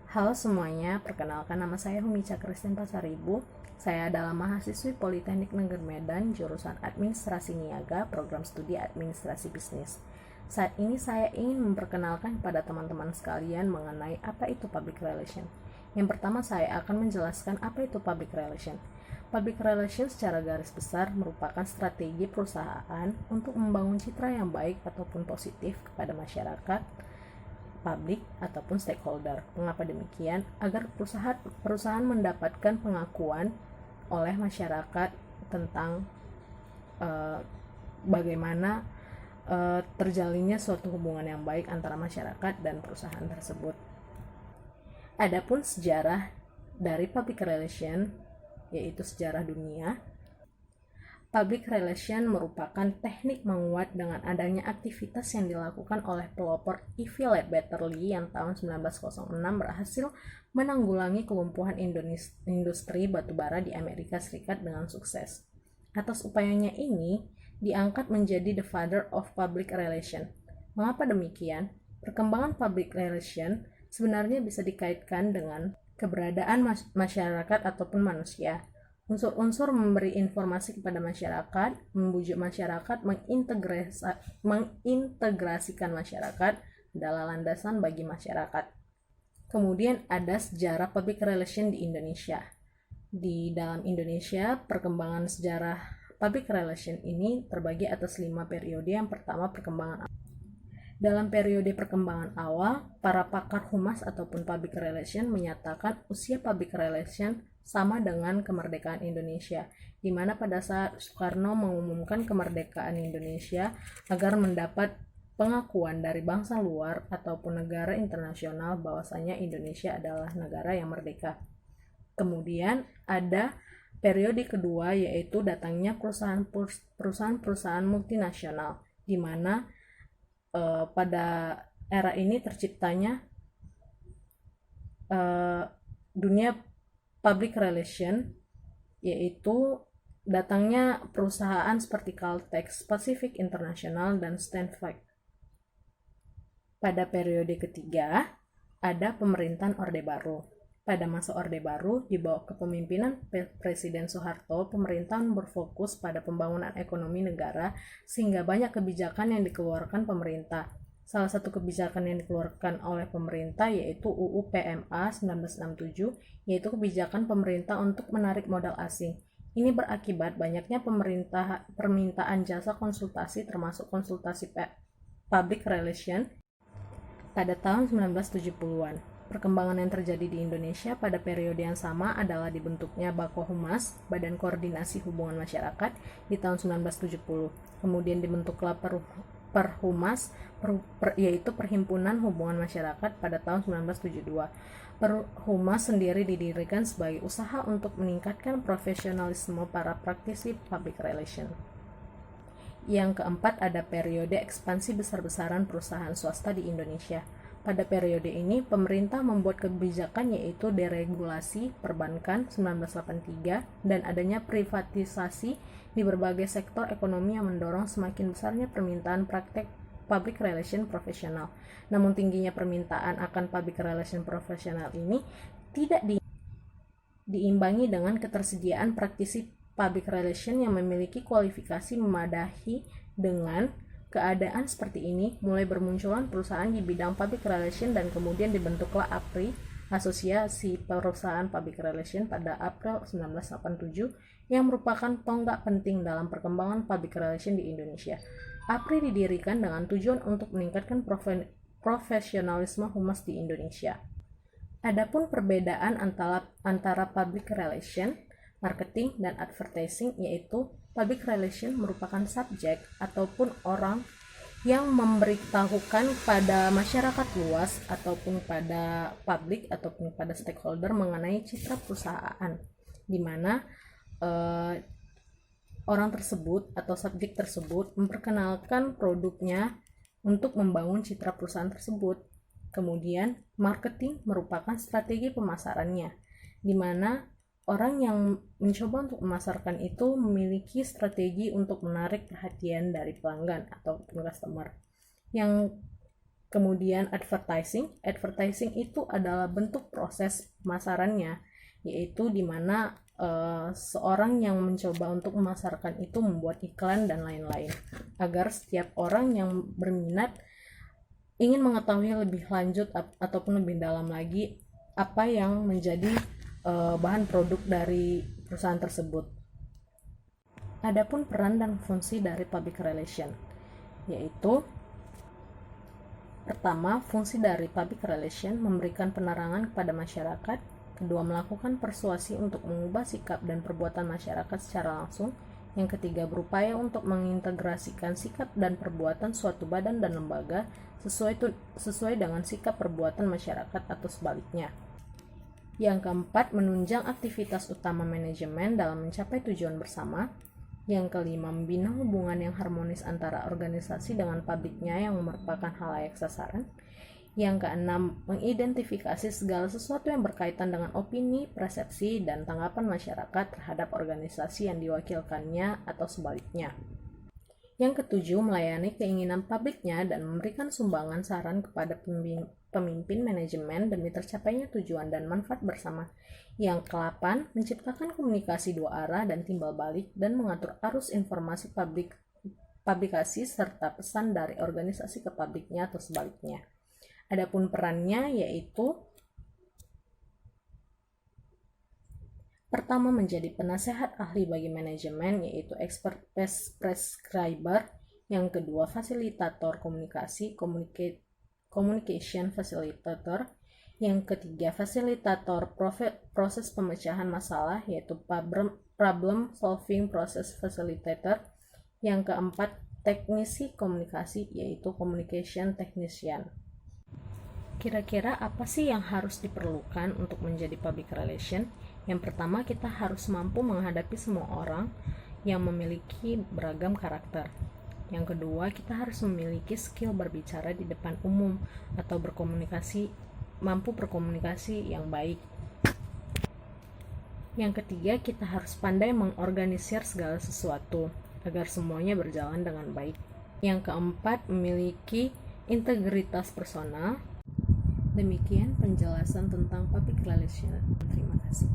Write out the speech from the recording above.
Halo semuanya, perkenalkan nama saya Humica Christine Pasaribu. Saya adalah mahasiswi Politeknik Negeri Medan, jurusan Administrasi Niaga, program studi Administrasi Bisnis. Saat ini saya ingin memperkenalkan kepada teman-teman sekalian mengenai apa itu public relation. Yang pertama saya akan menjelaskan apa itu public relation. Public relation secara garis besar merupakan strategi perusahaan untuk membangun citra yang baik ataupun positif kepada masyarakat, publik ataupun stakeholder. Mengapa demikian? Agar perusahaan mendapatkan pengakuan oleh masyarakat tentang bagaimana terjalinnya suatu hubungan yang baik antara masyarakat dan perusahaan tersebut. Adapun sejarah dari public relation, yaitu sejarah dunia, public relation merupakan teknik menguat dengan adanya aktivitas yang dilakukan oleh pelopor E.V. Ledbetter-Lee yang tahun 1906 berhasil menanggulangi kelumpuhan industri batubara di Amerika Serikat dengan sukses. Atas upayanya ini, diangkat menjadi the father of public relation. Mengapa demikian? Perkembangan public relation sebenarnya bisa dikaitkan dengan keberadaan masyarakat ataupun manusia. Unsur-unsur memberi informasi kepada masyarakat, membujuk masyarakat, mengintegrasikan masyarakat adalah landasan bagi masyarakat. Kemudian ada sejarah public relation di Indonesia. Di dalam Indonesia, perkembangan sejarah public relation ini terbagi atas 5 periode. Yang pertama, perkembangan awal. Dalam periode perkembangan awal, para pakar humas ataupun public relation menyatakan usia public relation sama dengan kemerdekaan Indonesia, di mana pada saat Soekarno mengumumkan kemerdekaan Indonesia agar mendapat pengakuan dari bangsa luar ataupun negara internasional bahwasanya Indonesia adalah negara yang merdeka. Kemudian ada periode kedua, yaitu datangnya perusahaan-perusahaan multinasional, di mana pada era ini terciptanya dunia public relation, yaitu datangnya perusahaan seperti Caltex, Pacific International, dan Stanford. Pada periode ketiga, ada pemerintahan Orde Baru. Pada masa Orde Baru, di bawah kepemimpinan Presiden Soeharto, pemerintahan berfokus pada pembangunan ekonomi negara sehingga banyak kebijakan yang dikeluarkan pemerintah. Salah satu kebijakan yang dikeluarkan oleh pemerintah yaitu UU PMA 1967, yaitu kebijakan pemerintah untuk menarik modal asing. Ini berakibat banyaknya permintaan jasa konsultasi termasuk konsultasi public relation pada tahun 1970-an. Perkembangan yang terjadi di Indonesia pada periode yang sama adalah dibentuknya Bakohumas, Badan Koordinasi Hubungan Masyarakat, di tahun 1970. Kemudian dibentuklah Perhumas, yaitu Perhimpunan Hubungan Masyarakat pada tahun 1972. Perhumas sendiri didirikan sebagai usaha untuk meningkatkan profesionalisme para praktisi public relation. Yang keempat ada periode ekspansi besar-besaran perusahaan swasta di Indonesia. Pada periode ini, pemerintah membuat kebijakan yaitu deregulasi perbankan 1983 dan adanya privatisasi di berbagai sektor ekonomi yang mendorong semakin besarnya permintaan praktek public relation profesional. Namun tingginya permintaan akan public relation profesional ini tidak diimbangi dengan ketersediaan praktisi public relation yang memiliki kualifikasi memadai. Dengan keadaan seperti ini, mulai bermunculan perusahaan di bidang public relation dan kemudian dibentuklah APRI, Asosiasi Perusahaan Public Relation, pada April 1987, yang merupakan tonggak penting dalam perkembangan public relation di Indonesia. APRI didirikan dengan tujuan untuk meningkatkan profesionalisme humas di Indonesia. Adapun perbedaan antara public relation, marketing, dan advertising, yaitu public relation merupakan subjek ataupun orang yang memberitahukan pada masyarakat luas ataupun pada publik ataupun pada stakeholder mengenai citra perusahaan, di mana orang tersebut atau subjek tersebut memperkenalkan produknya untuk membangun citra perusahaan tersebut. Kemudian marketing merupakan strategi pemasarannya, di mana orang yang mencoba untuk memasarkan itu memiliki strategi untuk menarik perhatian dari pelanggan ataupun customer. Yang Kemudian advertising. Advertising itu adalah bentuk proses pemasarannya, yaitu di mana seorang yang mencoba untuk memasarkan itu membuat iklan dan lain-lain, agar setiap orang yang berminat ingin mengetahui lebih lanjut ataupun lebih dalam lagi apa yang menjadi bahan produk dari perusahaan tersebut. Adapun peran dan fungsi dari public relation, yaitu pertama, fungsi dari public relation memberikan penerangan kepada masyarakat. Kedua, melakukan persuasi untuk mengubah sikap dan perbuatan masyarakat secara langsung. Yang ketiga, berupaya untuk mengintegrasikan sikap dan perbuatan suatu badan dan lembaga sesuai dengan sikap perbuatan masyarakat atau sebaliknya. Yang keempat, menunjang aktivitas utama manajemen dalam mencapai tujuan bersama. Yang kelima, membina hubungan yang harmonis antara organisasi dengan publiknya yang merupakan halayak sasaran. Yang keenam, mengidentifikasi segala sesuatu yang berkaitan dengan opini, persepsi, dan tanggapan masyarakat terhadap organisasi yang diwakilkannya atau sebaliknya. Yang ketujuh, melayani keinginan publiknya dan memberikan sumbangan saran kepada pemimpin manajemen demi tercapainya tujuan dan manfaat bersama. Yang ke-8, menciptakan komunikasi dua arah dan timbal balik dan mengatur arus informasi publikasi serta pesan dari organisasi ke publiknya atau sebaliknya. Adapun perannya yaitu pertama, menjadi penasehat ahli bagi manajemen, yaitu expert prescriber. Yang kedua, fasilitator komunikasi, communication facilitator. Yang ketiga, fasilitator proses pemecahan masalah, yaitu problem solving process facilitator. Yang keempat, teknisi komunikasi, yaitu communication technician. Kira-kira apa sih yang harus diperlukan untuk menjadi public relation? Yang pertama, kita harus mampu menghadapi semua orang yang memiliki beragam karakter. Yang kedua, kita harus memiliki skill berbicara di depan umum atau mampu berkomunikasi yang baik. Yang ketiga, kita harus pandai mengorganisir segala sesuatu agar semuanya berjalan dengan baik. Yang keempat, memiliki integritas personal. Demikian penjelasan tentang public relation. Terima kasih.